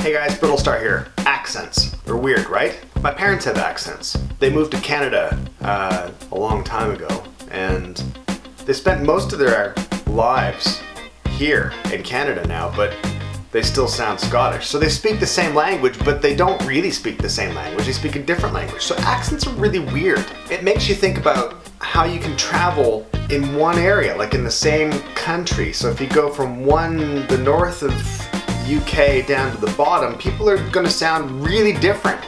Hey guys, Brittlestar here. Accents. They're weird, right? My parents have accents. They moved to Canada a long time ago, and they spent most of their lives here in Canada now, but they still sound Scottish. So they speak the same language, but they don't really speak the same language. They speak a different language. So accents are really weird. It makes you think about how you can travel in one area, like in the same country. So if you go from the north of UK down to the bottom, people are going to sound really different.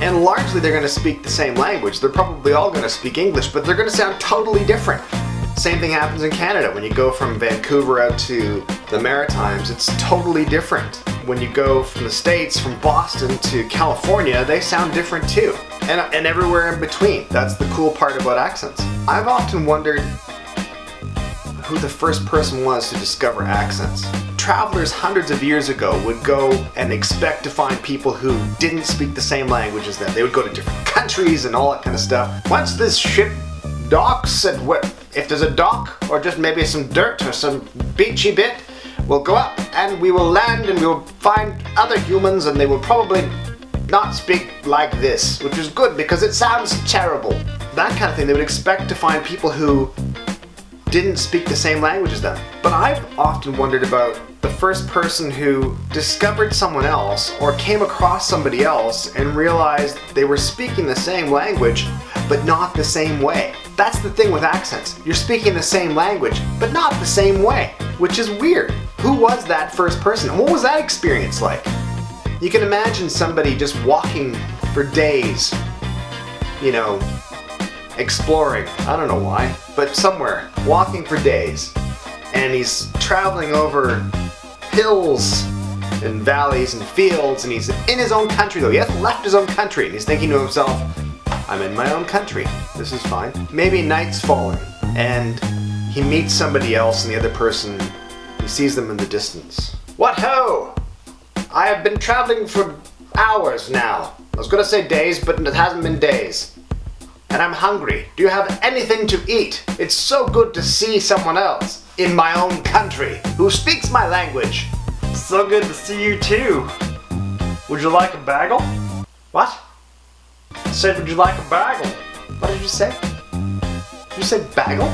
And largely they're going to speak the same language. They're probably all going to speak English, but they're going to sound totally different. Same thing happens in Canada. When you go from Vancouver out to the Maritimes, it's totally different. When you go from the States, from Boston to California, they sound different too. And everywhere in between. That's the cool part about accents. I've often wondered who the first person was to discover accents. Travelers hundreds of years ago would go and expect to find people who didn't speak the same language as them. They would go to different countries and all that kind of stuff. Once this ship docks, and if there's a dock or just maybe some dirt or some beachy bit, we'll go up and we will land and we will find other humans, and they will probably not speak like this, which is good because it sounds terrible. That kind of thing. They would expect to find people who didn't speak the same language as them. But I've often wondered about the first person who discovered someone else or came across somebody else and realized they were speaking the same language but not the same way. That's the thing with accents. You're speaking the same language but not the same way, which is weird. Who was that first person? What was that experience like? You can imagine somebody just walking for days, you know, exploring, I don't know why, but somewhere, walking for days, and he's traveling over hills and valleys and fields, and he's in his own country though. He hasn't left his own country, and he's thinking to himself, I'm in my own country, this is fine. Maybe night's falling, and he meets somebody else, and the other person, he sees them in the distance. What ho! I have been traveling for hours now. I was gonna say days, but it hasn't been days. And I'm hungry. Do you have anything to eat? It's so good to see someone else in my own country who speaks my language. So good to see you too. Would you like a bagel? What? I said, would you like a bagel? What did you say? Did you say bagel?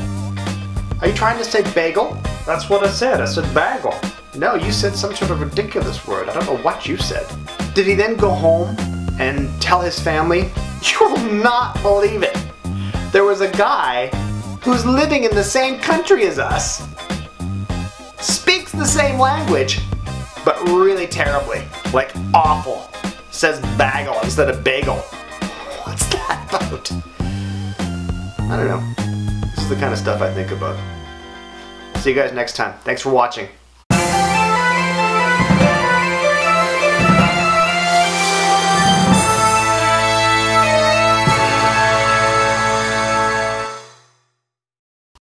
Are you trying to say bagel? That's what I said. I said bagel. No, you said some sort of ridiculous word. I don't know what you said. Did he then go home and tell his family? You will not believe it. There was a guy who's living in the same country as us, speaks the same language, but really terribly, like awful. Says bagel instead of bagel. What's that about? I don't know. This is the kind of stuff I think about. See you guys next time. Thanks for watching.